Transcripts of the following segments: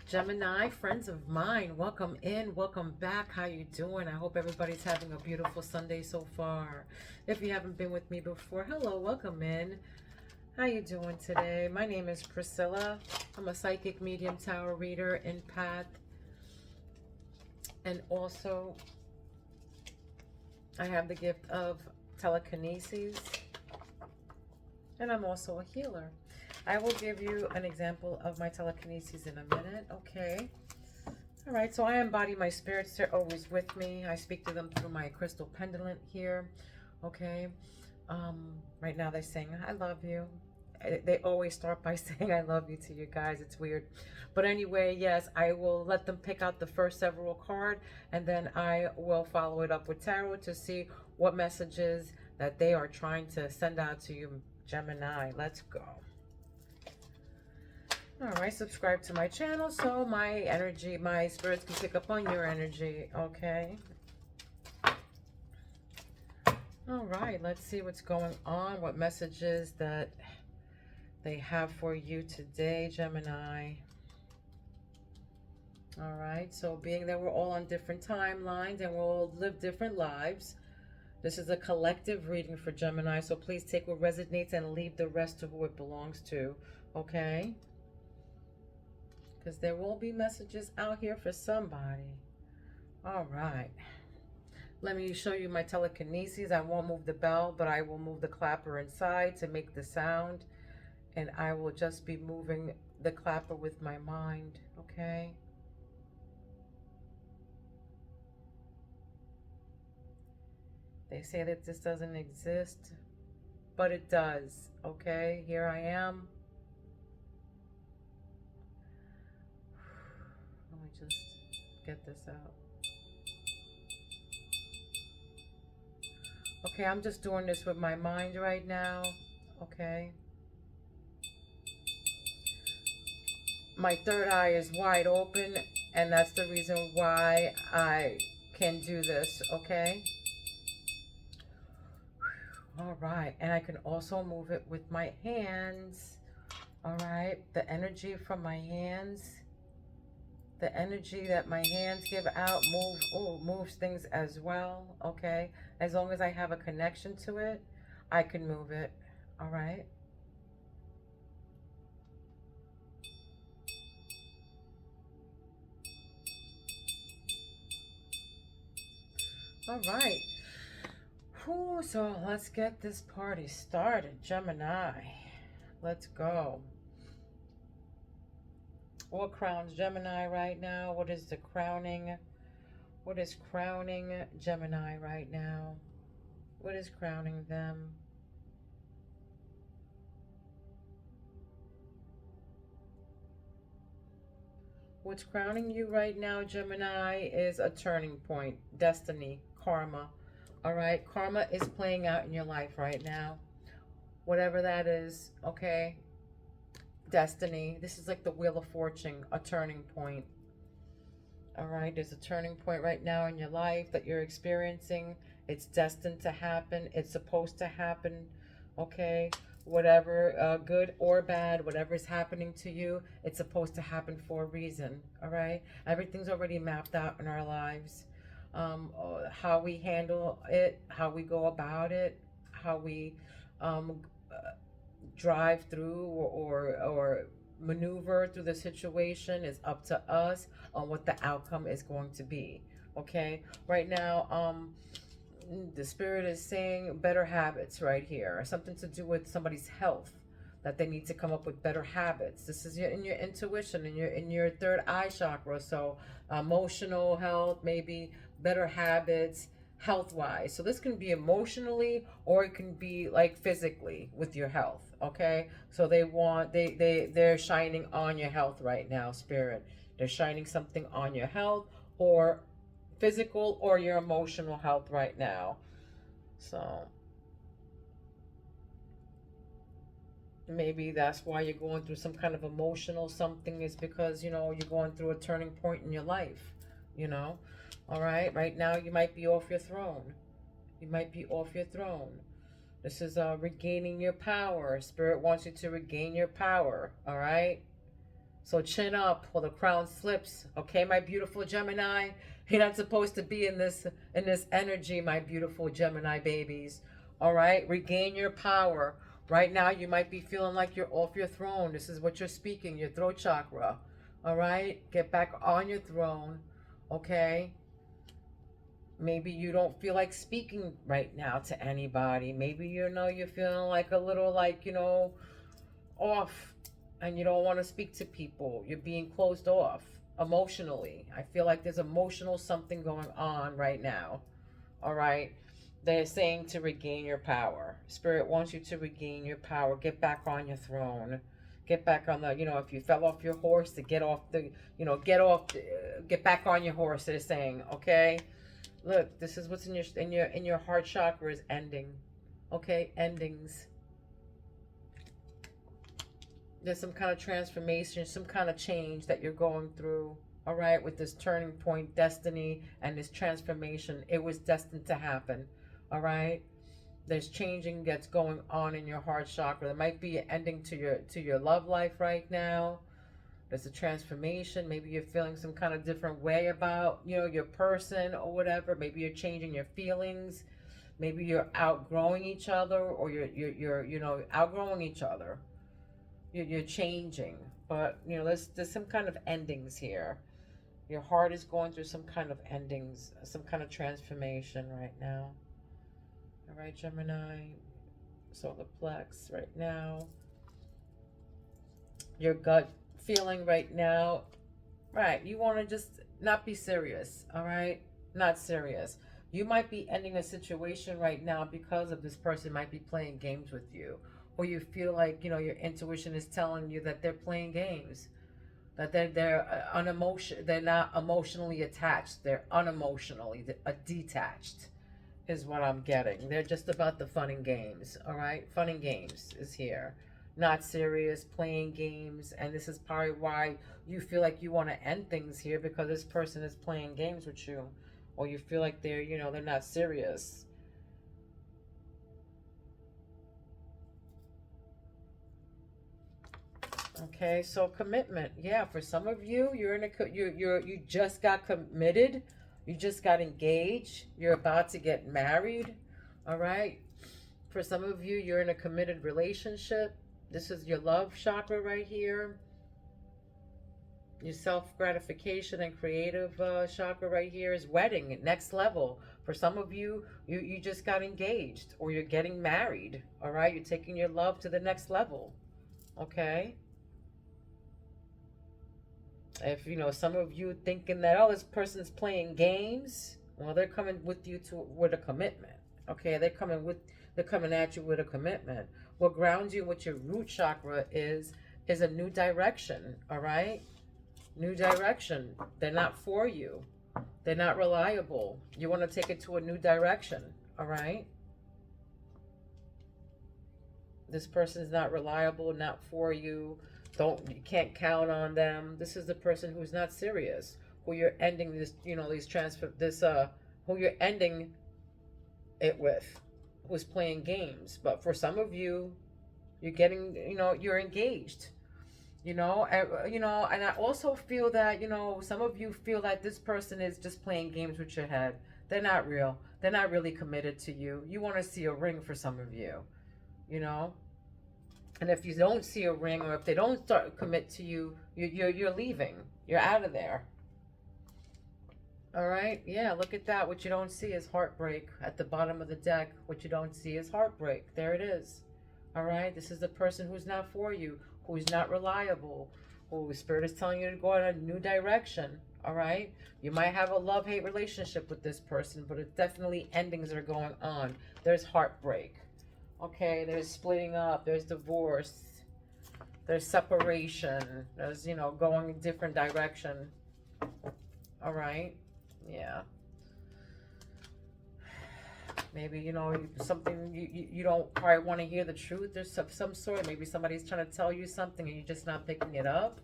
Gemini, friends of mine, welcome in, welcome back. How you doing? I hope everybody's having a beautiful Sunday so far. If you haven't been with me before, hello, welcome in. How you doing today? My name is Priscilla. I'm a psychic medium tarot reader, empath, and also I have the gift of telekinesis, and I'm also a healer. I will give you an example of my telekinesis in a minute, okay? All right, so I embody my spirits. They're always with me. I speak to them through my crystal pendant here, okay? Right now they're saying, I love you. They always start by saying I love you to you guys. It's weird. But anyway, yes, I will let them pick out the first several card, and then I will follow it up with tarot to see what messages that they are trying to send out to you, Gemini. Let's go. All right, subscribe to my channel so my energy, my spirits can pick up on your energy, okay? All right, let's see what's going on, what messages that they have for you today, Gemini. All right, so being that we're all on different timelines and we'll all live different lives, this is a collective reading for Gemini, so please take what resonates and leave the rest to who it belongs to, okay? Because there will be messages out here for somebody. All right. Let me show you my telekinesis. I won't move the bell, but I will move the clapper inside to make the sound. And I will just be moving the clapper with my mind, okay? They say that this doesn't exist, but it does, okay? Here I am. Let me just get this out. Okay, I'm just doing this with my mind right now, okay? My third eye is wide open, and that's the reason why I can do this, okay? All right, and I can also move it with my hands, all right? The energy from my hands, the energy that my hands give out moves things as well, okay? As long as I have a connection to it, I can move it, all right? All right. Whew, so let's get this party started, Gemini. Let's go. What crowns Gemini right now? What is the crowning? What is crowning Gemini right now? What is crowning them? What's crowning you right now, Gemini, is a turning point, destiny, karma. All right, karma is playing out in your life right now. Whatever that is, okay? Destiny. This is like the Wheel of Fortune, a turning point. All right, there's a turning point right now in your life that you're experiencing. It's destined to happen. It's supposed to happen, okay? Whatever, good or bad, whatever is happening to you, it's supposed to happen for a reason, all right? Everything's already mapped out in our lives. How we handle it, how we go about it, how we drive through or maneuver through the situation is up to us on what the outcome is going to be, okay? Right now, the spirit is saying better habits right here, something to do with somebody's health, that they need to come up with better habits. This is in your intuition, in your third eye chakra. So emotional health, maybe better habits, health wise. So this can be emotionally, or it can be like physically with your health, okay? So they're shining on your health right now, spirit. They're shining something on your health, or physical, or your emotional health right now. So maybe that's why you're going through some kind of emotional something, is because, you know, you're going through a turning point in your life, you know? All right, right now you might be off your throne. You might be off your throne. This is regaining your power. Spirit wants you to regain your power, all right? So chin up while the crown slips. Okay, my beautiful Gemini. You're not supposed to be in this energy, my beautiful Gemini babies. All right, regain your power. Right now, you might be feeling like you're off your throne. This is what you're speaking, your throat chakra. All right, get back on your throne. Okay. Maybe you don't feel like speaking right now to anybody. Maybe, you know, you're feeling like a little like, you know, off, and you don't want to speak to people. You're being closed off emotionally. I feel like there's emotional something going on right now. All right. They're saying to regain your power. Spirit wants you to regain your power. Get back on your throne. Get back on the, you know, if you fell off your horse, to get off the, you know, get back on your horse, they're saying, okay? Look, this is what's in your heart chakra is ending. Okay, endings. There's some kind of transformation, some kind of change that you're going through. All right, with this turning point, destiny, and this transformation, it was destined to happen. All right, there's changing that's going on in your heart chakra. There might be an ending to your love life right now. There's a transformation. Maybe you're feeling some kind of different way about, you know, your person or whatever. Maybe you're changing your feelings. Maybe you're outgrowing each other, or you're you know, outgrowing each other. You're changing, but you know, there's some kind of endings here. Your heart is going through some kind of endings, some kind of transformation right now. All right, Gemini, solar plex right now. Your gut feeling right now, right, you want to just not be serious. All right, not serious. You might be ending a situation right now because of this person might be playing games with you, or you feel like, you know, your intuition is telling you that they're playing games, that they're not emotionally attached, they're unemotionally detached is what I'm getting. They're just about the fun and games. All right, fun and games is here, not serious, playing games. And this is probably why you feel like you want to end things here, because this person is playing games with you, or you feel like they're, you know, they're not serious. Okay, so commitment. Yeah, for some of you, you're in a you just got committed, you just got engaged, you're about to get married. All right. For some of you, you're in a committed relationship. This is your love chakra right here. Your self-gratification and creative chakra right here is wedding, next level. For some of you, you just got engaged, or you're getting married. All right, you're taking your love to the next level. Okay. If, you know, some of you thinking that, oh, this person's playing games, well, they're coming with you with a commitment. Okay, they're coming at you with a commitment. What grounds you, what your root chakra is a new direction. All right, new direction. They're not for you. They're not reliable. You want to take it to a new direction. All right. This person is not reliable, not for you. You can't count on them. This is the person who's not serious, who you're ending this, you know, who you're ending it with, who's playing games. But for some of you, you're getting, you know, you're engaged, you know, and I also feel that, you know, some of you feel that this person is just playing games with your head. They're not real. They're not really committed to you. You want to see a ring for some of you, you know. And if you don't see a ring, or if they don't start commit to you, you're leaving. You're out of there. All right. Yeah. Look at that. What you don't see is heartbreak at the bottom of the deck. What you don't see is heartbreak. There it is. All right. This is the person who's not for you, who's not reliable, who Spirit is telling you to go in a new direction. All right. You might have a love-hate relationship with this person, but it's definitely endings are going on. There's heartbreak. Okay, there's splitting up, there's divorce, there's separation, there's, you know, going in different direction. All right, yeah. Maybe, you know, something you don't probably want to hear the truth. There's some sort. Maybe somebody's trying to tell you something and you're just not picking it up.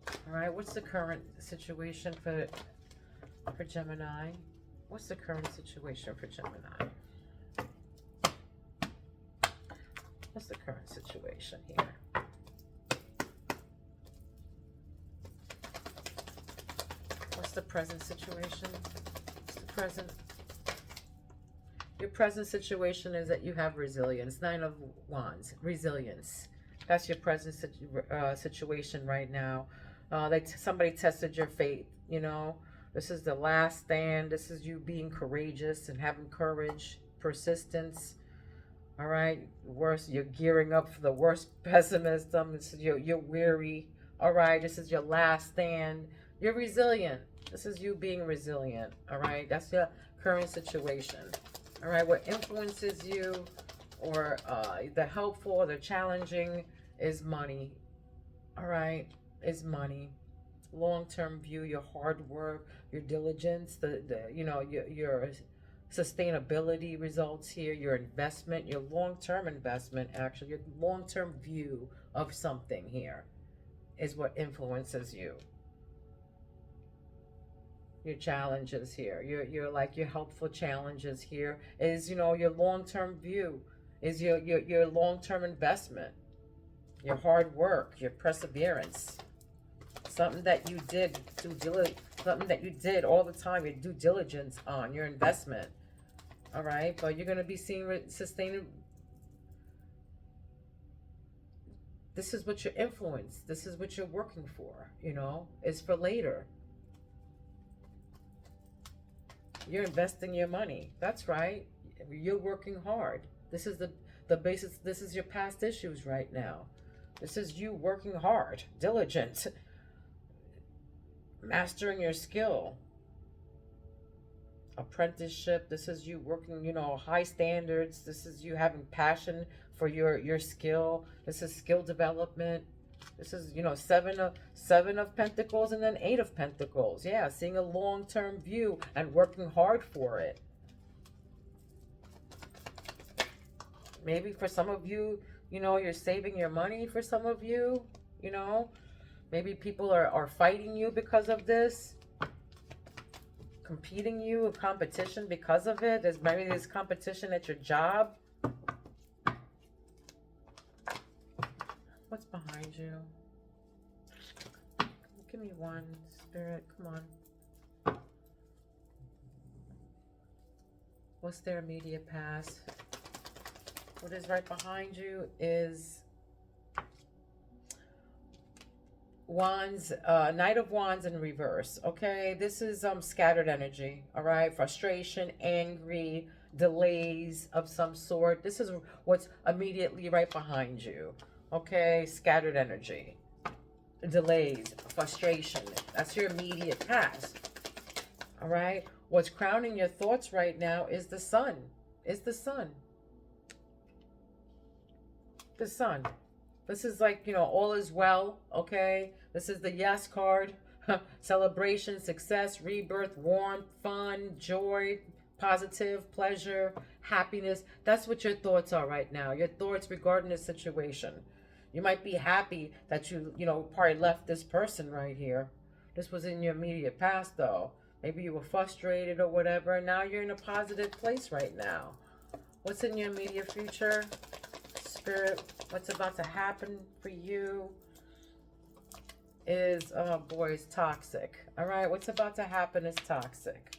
All right, what's the current situation for Gemini? What's the current situation for Gemini? What's the current situation here? the present situation? What's the present? Your present situation is that you have resilience. 9 of Wands, resilience. That's your present situation right now. Somebody tested your faith, you know. This is the last stand. This is you being courageous and having courage, persistence. All right, worse, you're gearing up for the worst pessimism. This is you're weary. All right, this is your last stand. You're resilient. This is you being resilient. All right, that's your current situation. All right, what influences you, or the helpful or the challenging, is money. All right, is money. Long-term view, your hard work, your diligence, the you know, your sustainability results here, your investment, your long-term investment, actually, your long-term view of something here is what influences you. Your challenges here, your like your helpful challenges here is, you know, your long-term view, is your long-term investment, your hard work, your perseverance, something that you did, something that you did all the time, your due diligence on your investment. All right, but you're going to be seeing sustainable. This is what your influence, this is what you're working for, you know, is for later. You're investing your money. That's right. You're working hard. This is the basis. This is your past issues right now. This is you working hard, diligent, mastering your skill. Apprenticeship. This is you working, you know, high standards. This is you having passion for your skill. This is skill development. This is, you know, seven of Pentacles and then 8 of Pentacles. Yeah, seeing a long-term view and working hard for it. Maybe for some of you, you know, you're saving your money. For some of you, you know, maybe people are fighting you because of this, competing you, a competition because of it. There's maybe this competition at your job. What's behind you? Give me one, Spirit. Come on. What's their immediate past? What is right behind you is Wands, Knight of Wands in reverse. Okay, this is scattered energy. All right, frustration, angry, delays of some sort. This is what's immediately right behind you. Okay, scattered energy, delays, frustration. That's your immediate past. All right, what's crowning your thoughts right now is the sun. Is the sun. The sun. This is like, you know, all is well. Okay, this is the yes card. Celebration, success, rebirth, warmth, fun, joy, positive, pleasure, happiness. That's what your thoughts are right now. Your thoughts regarding the situation. You might be happy that you know, probably left this person right here. This was in your immediate past, though. Maybe you were frustrated or whatever, and now you're in a positive place right now. What's in your immediate future? Spirit, what's about to happen for you is, oh boy, it's toxic. All right, what's about to happen is toxic.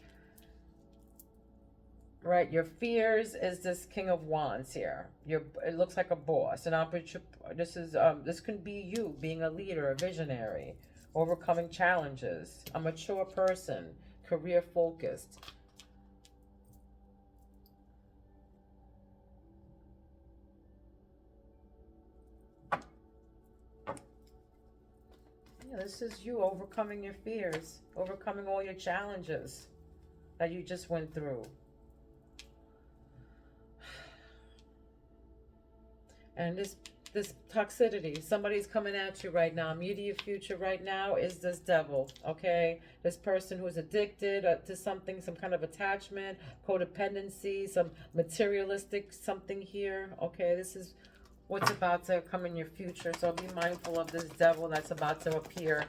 Right, your fears is this King of Wands here. It looks like a boss, an opportunity. This can be you being a leader, a visionary, overcoming challenges, a mature person, career focused. Yeah, this is you overcoming your fears, overcoming all your challenges that you just went through. And this toxicity, somebody's coming at you right now. Immediate future right now is this devil, okay? This person who's addicted to something, some kind of attachment, codependency, some materialistic something here, okay? This is what's about to come in your future. So be mindful of this devil that's about to appear.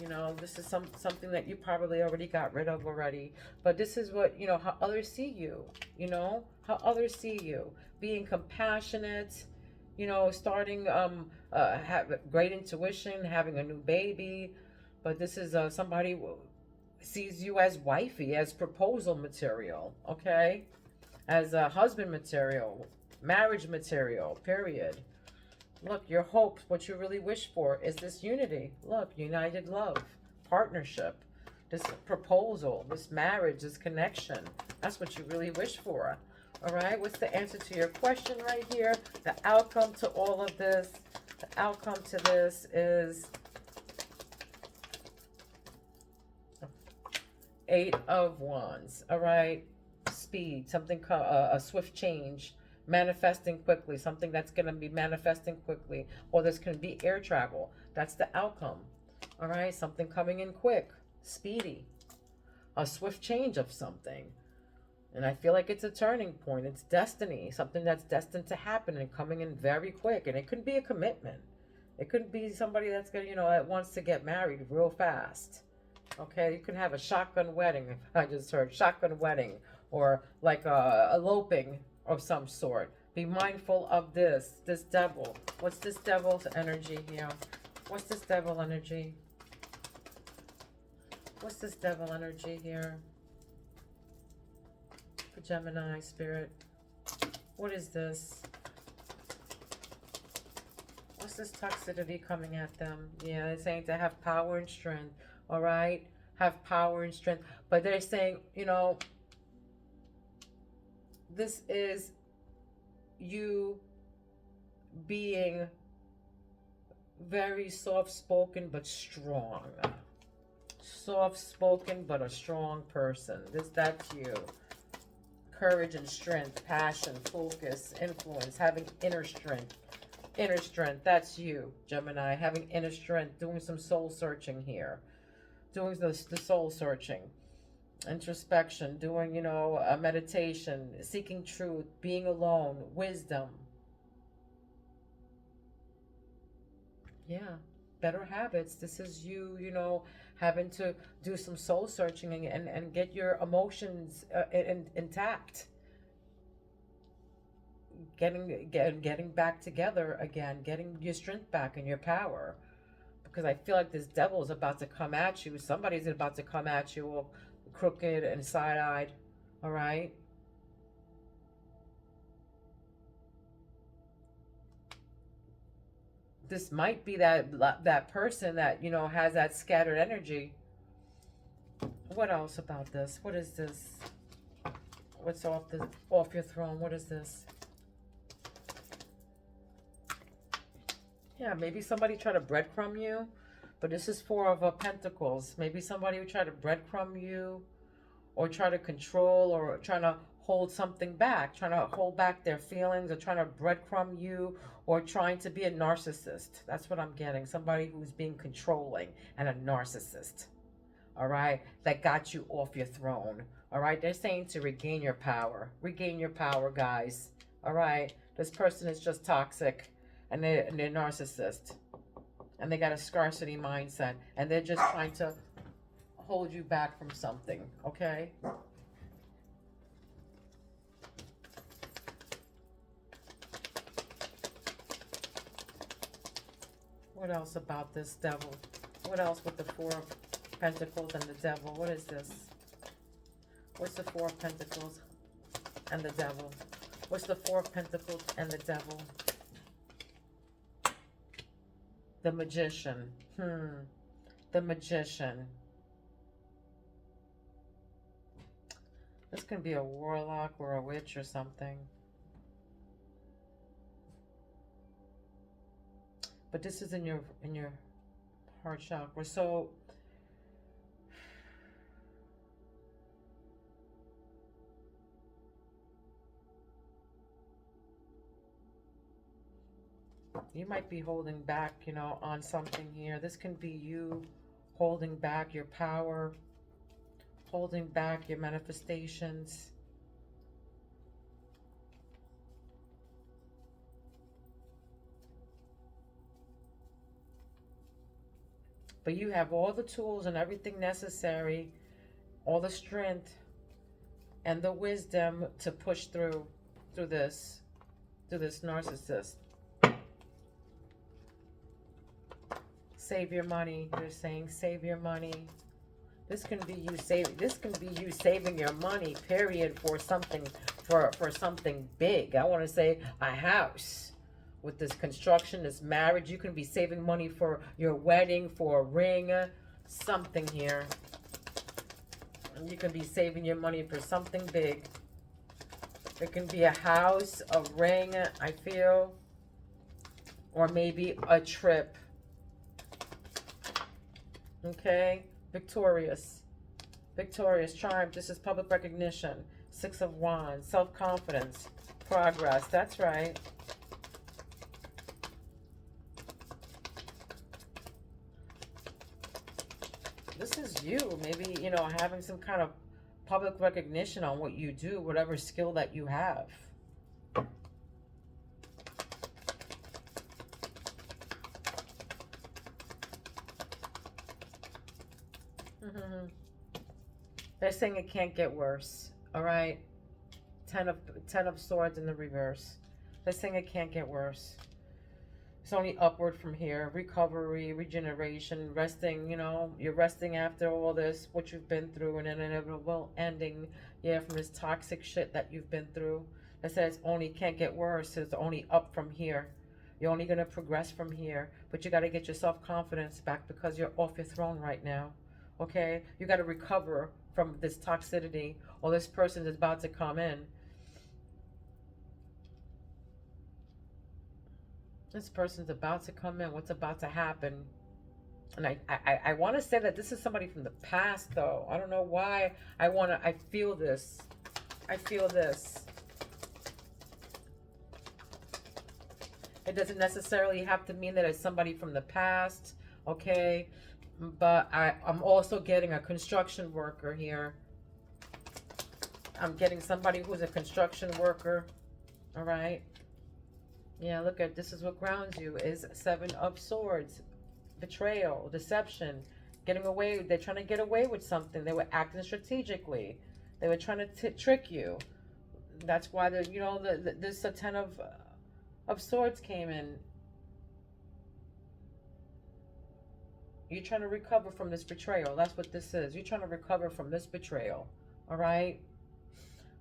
You know, this is something that you probably already got rid of already. But this is what, you know, how others see you, you know, how others see you. Being compassionate, you know, starting, have great intuition, having a new baby. But this is somebody sees you as wifey, as proposal material, okay? As a husband material, marriage material, period. Look, your hopes, what you really wish for is this unity. Look, united love, partnership, this proposal, this marriage, this connection. That's what you really wish for. All right, what's the answer to your question right here? The outcome to all of this, the outcome to this is Eight of Wands. All right, speed, something, a swift change, manifesting quickly, something that's going to be manifesting quickly, or this can be air travel. That's the outcome. All right, something coming in quick, speedy, a swift change of something. And I feel like it's a turning point. It's destiny, something that's destined to happen and coming in very quick. And it could be a commitment. It could be somebody that's going to, that wants to get married real fast. Okay, you can have a shotgun wedding. I just heard shotgun wedding, or like a eloping of some sort. Be mindful of this devil. What's this devil's energy here? What's this devil energy? What's this devil energy here? For Gemini spirit. What is this? What's this toxicity coming at them? Yeah, they're saying to have power and strength. All right, have power and strength, but they're saying, this is you being very soft-spoken but strong. Soft-spoken but a strong person. That's you. Courage and strength, passion, focus, influence, having inner strength. Inner strength, that's you, Gemini. Having inner strength, doing some soul searching here. Doing the soul searching, introspection, doing, a meditation, seeking truth, being alone, wisdom. Yeah, better habits. This is you, having to do some soul searching and get your emotions intact. Getting back together again, getting your strength back and your power. Because I feel like this devil is about to come at you. Somebody's about to come at you all crooked and side-eyed. All right? This might be that person that, has that scattered energy. What else about this? What is this? What's off your throne? What is this? Yeah, maybe somebody tried to breadcrumb you, but this is Four of Pentacles. Maybe somebody would try to breadcrumb you, or try to control, or trying to hold something back, trying to hold back their feelings, or trying to breadcrumb you, or trying to be a narcissist. That's what I'm getting. Somebody who's being controlling and a narcissist. All right, that got you off your throne. All right, they're saying to regain your power. Regain your power, guys. All right, this person is just toxic. And they're narcissist, and they got a scarcity mindset, and they're just trying to hold you back from something. Okay, what else about this devil? What else with the Four of Pentacles and the devil? What is this? What's the Four of Pentacles and the devil? What's the Four of Pentacles and the devil? The Magician. The Magician. This can be a warlock or a witch or something. But this is in your heart chakra. So you might be holding back, on something here. This can be you holding back your power, holding back your manifestations. But you have all the tools and everything necessary, all the strength and the wisdom to push through this narcissist. Save your money. They're saying save your money. This can be you saving. This can be you saving your money. Period. For something, for something big. I want to say a house. With this construction, this marriage, you can be saving money for your wedding, for a ring, something here. And you can be saving your money for something big. It can be a house, a ring, I feel, or maybe a trip. Okay, victorious, triumph. This is public recognition. 6 of Wands, self-confidence, progress. That's right. This is you, maybe, you know, having some kind of public recognition on what you do, whatever skill that you have. They're saying it can't get worse. All right. 10 of Swords in the reverse. They're saying it can't get worse. It's only upward from here. Recovery, regeneration, resting, you know, you're resting after all this, what you've been through, and an inevitable ending, yeah, from this toxic shit that you've been through. It says only can't get worse. It's only up from here. You're only going to progress from here. But you got to get your self-confidence back because you're off your throne right now. Okay? You got to recover from this toxicity, or this person is about to come in. This person's about to come in. What's about to happen? And I want to say that this is somebody from the past, though. I don't know why. I feel this. I feel this. It doesn't necessarily have to mean that it's somebody from the past, okay? But I'm also getting a construction worker here. I'm getting somebody who's a construction worker, all right? Yeah, look at, this is what grounds you, is 7 of Swords. Betrayal, deception, getting away. They're trying to get away with something. They were acting strategically. They were trying to trick you. That's why, you know, this 10 of Swords came in. You're trying to recover from this betrayal. That's what this is. You're trying to recover from this betrayal, all right?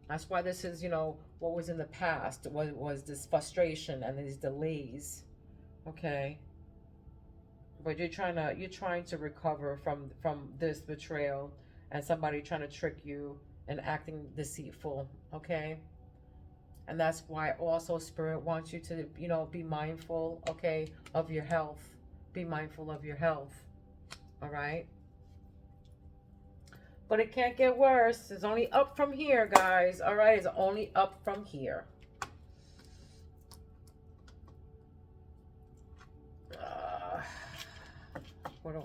That's why this is, you know, what was in the past was this frustration and these delays, okay? But you're trying to recover from this betrayal and somebody trying to trick you and acting deceitful, okay? And that's why also Spirit wants you to, you know, be mindful, okay, of your health. Be mindful of your health, all right? But it can't get worse. It's only up from here, guys. All right, it's only up from here. What do I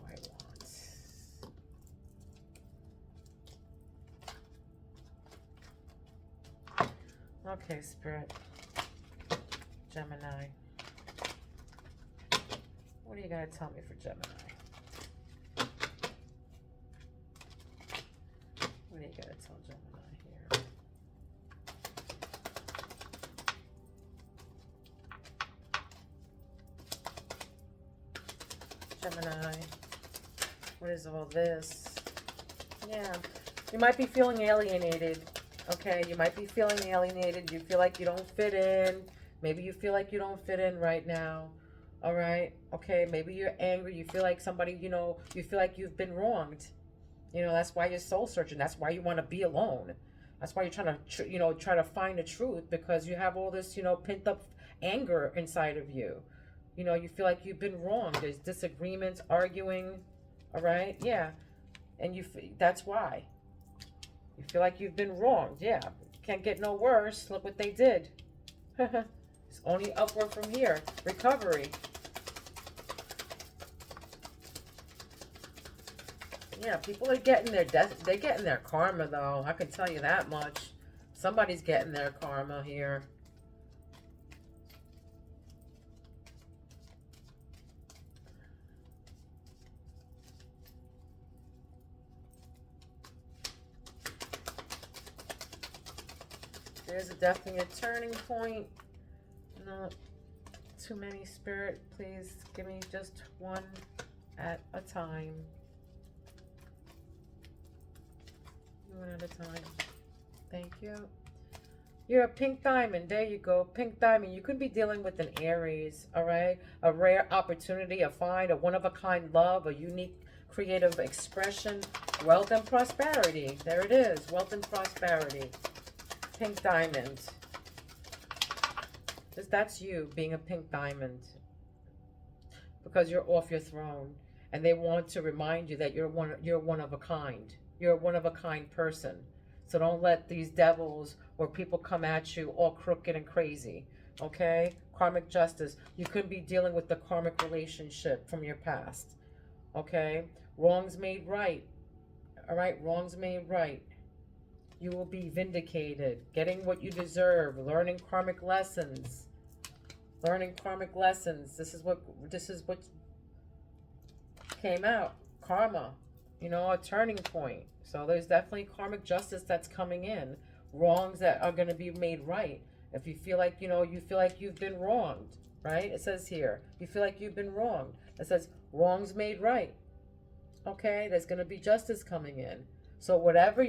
want? Okay, Spirit. Gemini. What are you going to tell me for Gemini? What do you gotta tell Gemini here? Gemini, what is all this? Yeah, you might be feeling alienated, okay? You might be feeling alienated. You feel like you don't fit in. Maybe you feel like you don't fit in right now, all right? Okay, maybe you're angry. You feel like somebody, you know, you feel like you've been wronged. You know, that's why you're soul searching. That's why you want to be alone. That's why you're trying to, you know, try to find the truth, because you have all this, you know, pent up anger inside of you. You know, you feel like you've been wronged. There's disagreements, arguing, all right? Yeah, and that's why. You feel like you've been wronged. Yeah, can't get no worse. Look what they did. It's only upward from here. Recovery. Yeah, people are getting their they're getting their karma, though. I can tell you that much. Somebody's getting their karma here. There's definitely a turning point. Not too many, Spirit. Please give me just one at a time. One at a time. Thank you. You're a pink diamond. There you go. Pink diamond. You could be dealing with an Aries, all right? A rare opportunity, a find, a one-of-a-kind love, a unique creative expression, wealth and prosperity. There it is. Wealth and prosperity. Pink diamond. That's you being a pink diamond. Because you're off your throne. And they want to remind you that you're one of a kind. You're a one-of-a-kind person. So don't let these devils or people come at you all crooked and crazy. Okay? Karmic justice. You could be dealing with the karmic relationship from your past. Okay? Wrongs made right. All right? Wrongs made right. You will be vindicated. Getting what you deserve. Learning karmic lessons. Learning karmic lessons. This is what came out. Karma. You know, a turning point. So there's definitely karmic justice that's coming in. Wrongs that are going to be made right. If you feel like, you feel like you've been wronged, right? It says here, you feel like you've been wronged. It says wrongs made right. Okay, there's going to be justice coming in. So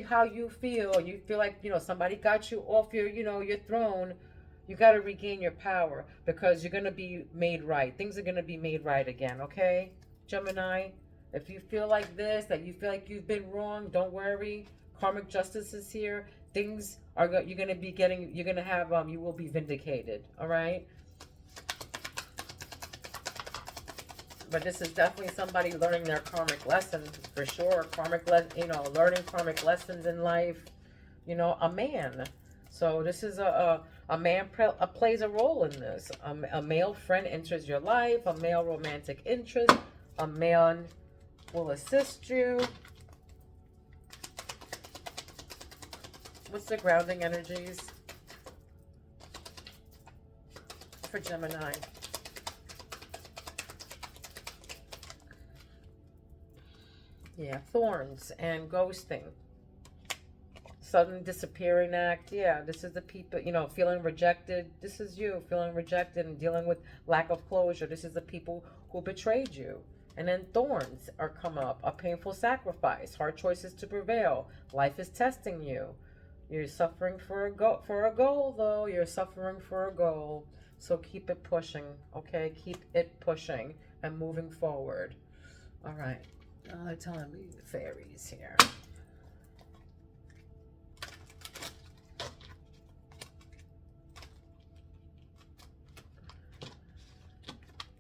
how you feel like, somebody got you off your, your throne, you got to regain your power because you're going to be made right. Things are going to be made right again, okay? Gemini, if you feel like this, that you feel like you've been wrong, don't worry. Karmic justice is here. Things are you're going to be getting, you're going to have, you will be vindicated, all right? But this is definitely somebody learning their karmic lessons for sure. Learning karmic lessons in life. A man. So this is a man plays a role in this. A male friend enters your life. A male romantic interest. A man will assist you. What's the grounding energies for Gemini? Yeah, thorns and ghosting. Sudden disappearing act. Yeah, this is the people, feeling rejected. This is you feeling rejected and dealing with lack of closure. This is the people who betrayed you. And then thorns are come up. A painful sacrifice. Hard choices to prevail. Life is testing you. You're suffering for a goal, though. You're suffering for a goal. So keep it pushing, okay? Keep it pushing and moving forward. All right. Telling me the fairies here.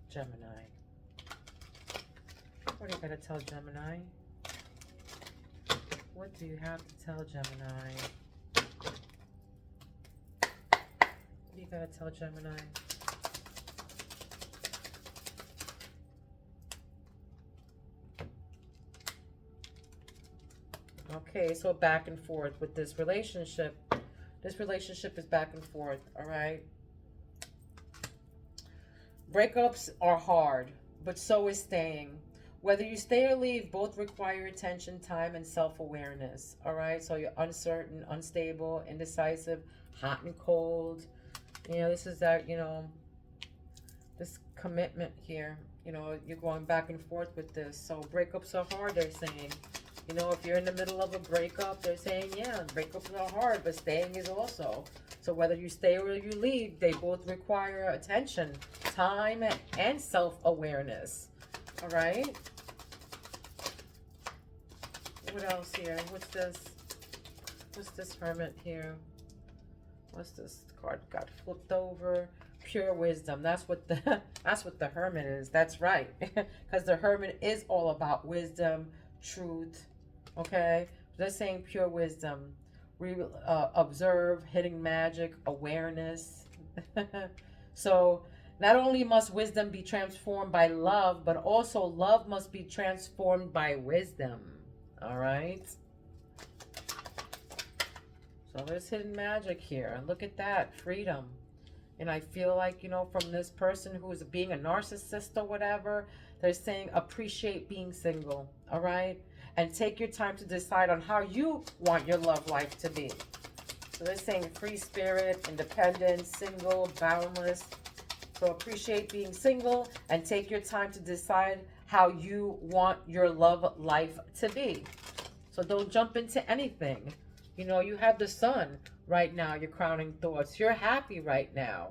Gemini. What do you got to tell Gemini? What do you have to tell Gemini? What do you got to tell Gemini? Okay, so back and forth with this relationship. This relationship is back and forth, all right? Breakups are hard, but so is staying. Whether you stay or leave, both require attention, time, and self-awareness, all right? So you're uncertain, unstable, indecisive, hot and cold. This is that, this commitment here. You're going back and forth with this. So breakups are hard, they're saying. If you're in the middle of a breakup, they're saying, yeah, breakups are hard, but staying is also. So whether you stay or you leave, they both require attention, time, and self-awareness. All right? What else here? What's this? What's this hermit here? What's this card got flipped over? Pure wisdom. That's what the hermit is. That's right. Because the hermit is all about wisdom, truth. Okay? They're saying pure wisdom. Observe, hidden magic, awareness. So not only must wisdom be transformed by love, but also love must be transformed by wisdom. All right? So there's hidden magic here. And look at that. Freedom. And I feel like, from this person who is being a narcissist or whatever, they're saying appreciate being single. All right? And take your time to decide on how you want your love life to be. So they're saying free spirit, independent, single, boundless. So appreciate being single and take your time to decide how you want your love life to be. So don't jump into anything. You know, you have the sun right now, your crowning thoughts. You're happy right now.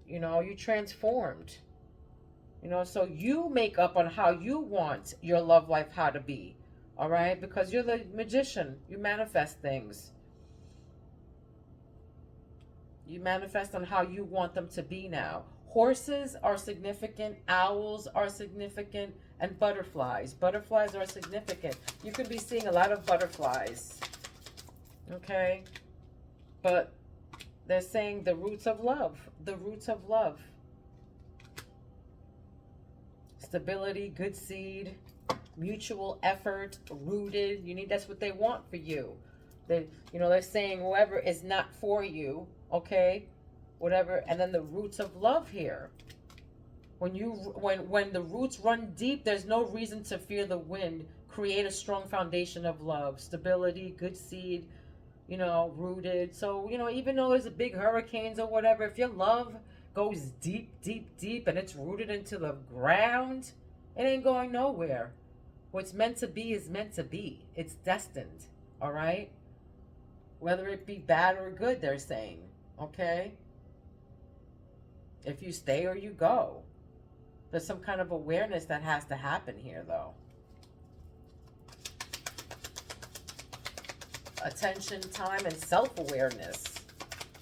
You know, you transformed. You know, so you make up on how you want your love life how to be. All right? Because you're the magician. You manifest things. You manifest on how you want them to be now. Horses are significant, owls are significant, and butterflies. Butterflies are significant. You could be seeing a lot of butterflies. Okay? But they're saying the roots of love. The roots of love. Stability, good seed, mutual effort, rooted. You need, that's what they want for you. They, you know, they're saying whoever is not for you, okay, whatever, and then the roots of love here. When the roots run deep, there's no reason to fear the wind. Create a strong foundation of love, stability, good seed, you know, rooted. So, you know, even though there's a big hurricanes or whatever, if your love goes deep, deep, deep, and it's rooted into the ground, it ain't going nowhere. What's meant to be is meant to be. It's destined, all right? Whether it be bad or good, they're saying, okay? If you stay or you go. There's some kind of awareness that has to happen here, though. Attention, time, and self-awareness.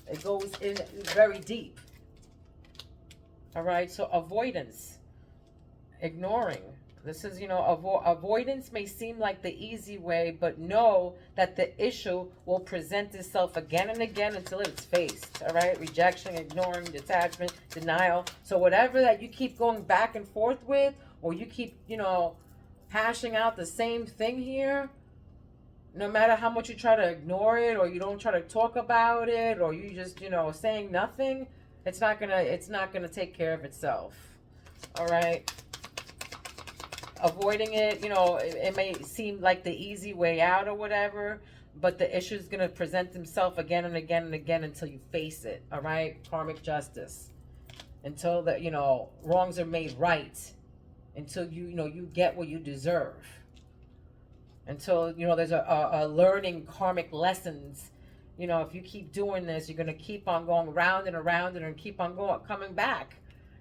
It goes in very deep. All right, so avoidance, ignoring. This is, you know, avoidance may seem like the easy way, but know that the issue will present itself again and again until it's faced. All right, rejection, ignoring, detachment, denial. So whatever that you keep going back and forth with, or you keep, you know, hashing out the same thing here, no matter how much you try to ignore it, or you don't try to talk about it, or you just, you know, saying nothing, it's not gonna take care of itself. All right. Avoiding it, you know, it may seem like the easy way out or whatever, but the issue is going to present himself again and again and again until you face it. All right. Karmic justice. Until the, you know, wrongs are made right. Until you know, you get what you deserve. Until, you know, there's a learning karmic lessons. You know, if you keep doing this, you're going to keep on going round and around and keep on coming back.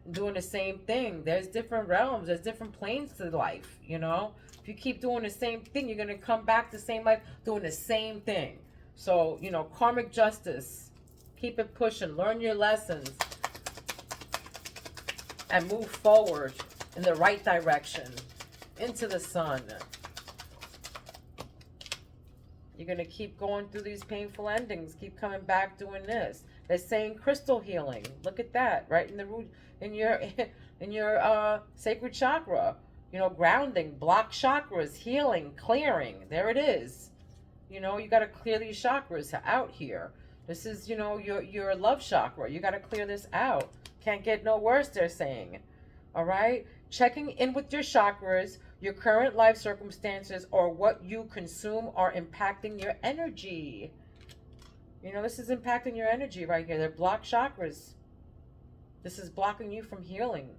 Doing the same thing. There's different realms, there's different planes to life, you know. If you keep doing the same thing, you're going to come back to the same life doing the same thing. So, you know, karmic justice, keep it pushing, learn your lessons, and move forward in the right direction into the sun. You're going to keep going through these painful endings, keep coming back doing this. They're saying crystal healing. Look at that, right in the root, in your sacred chakra. You know, grounding, blocked chakras, healing, clearing. There it is. You know, you got to clear these chakras out here. This is, you know, your love chakra. You got to clear this out. Can't get no worse, they're saying. All right? Checking in with your chakras, your current life circumstances, or what you consume are impacting your energy. You know, this is impacting your energy right here. They're blocked chakras. This is blocking you from healing.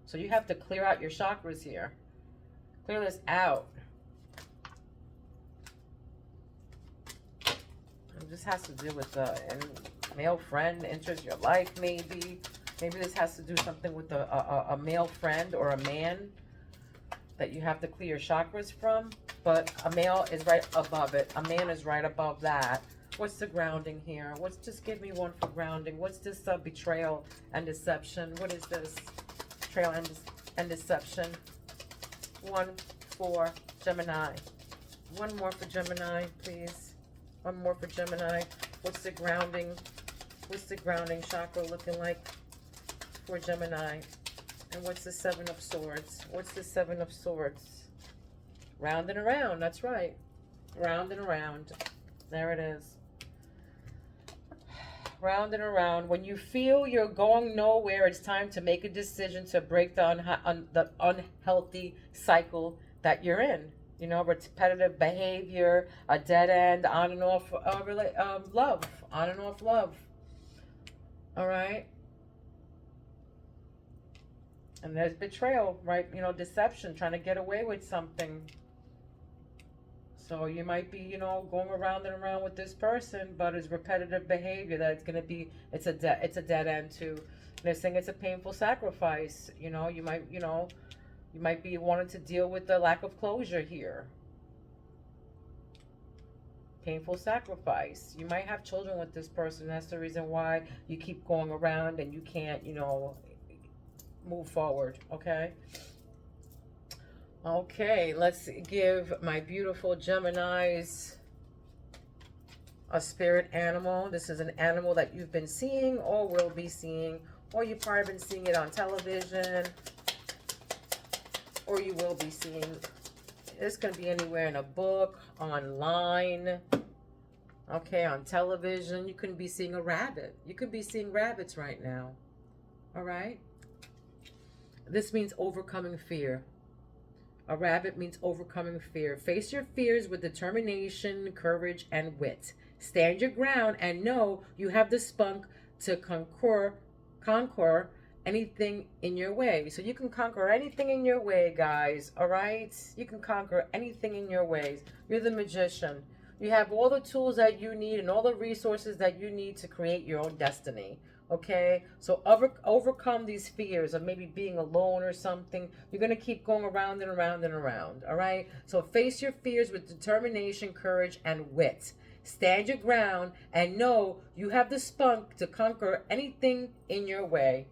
So you have to clear out your chakras here. Clear this out. This has to do with a male friend enters your life, maybe. Maybe this has to do something with a male friend or a man that you have to clear your chakras from. But a male is right above it. A man is right above that. What's the grounding here? Just give me one for grounding. What's this betrayal and deception? What is this? Betrayal and deception. One for Gemini. One more for Gemini, please. One more for Gemini. What's the grounding? What's the grounding chakra looking like for Gemini? And what's the Seven of Swords? What's the Seven of Swords? Round and around. That's right. Round and around. There it is. Round and around. When you feel you're going nowhere, it's time to make a decision to break the unhealthy cycle that you're in. You know, repetitive behavior, a dead end, on and off love. On and off love. All right? And there's betrayal, right? You know, deception, trying to get away with something. So you might be, you know, going around and around with this person, but it's repetitive behavior that it's going to be, it's a dead end too. And they're saying it's a painful sacrifice. You know, you might be wanting to deal with the lack of closure here. Painful sacrifice. You might have children with this person. That's the reason why you keep going around and you can't, you know, move forward. Okay. Okay, let's give my beautiful Geminis a spirit animal. This is an animal that you've been seeing or will be seeing, or you've probably been seeing it on television, or you will be seeing. It's going to be anywhere in a book, online, okay, on television. You could be seeing a rabbit. You could be seeing rabbits right now, all right? This means overcoming fear. A rabbit means overcoming fear. Face your fears with determination, courage, and wit. Stand your ground and know you have the spunk to conquer anything in your way. So you can conquer anything in your way, guys, all right? You can conquer anything in your ways. You're the magician. You have all the tools that you need and all the resources that you need to create your own destiny. Okay, so overcome these fears of maybe being alone or something. You're going to keep going around and around and around, all right? So face your fears with determination, courage, and wit. Stand your ground and know you have the spunk to conquer anything in your way,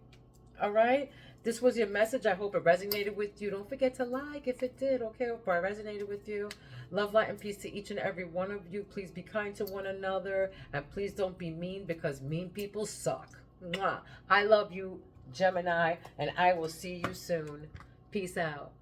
all right? This was your message. I hope it resonated with you. Don't forget to like if it did, okay? If I resonated with you. Love, light, and peace to each and every one of you. Please be kind to one another. And please don't be mean, because mean people suck. Mwah. I love you, Gemini, and I will see you soon. Peace out.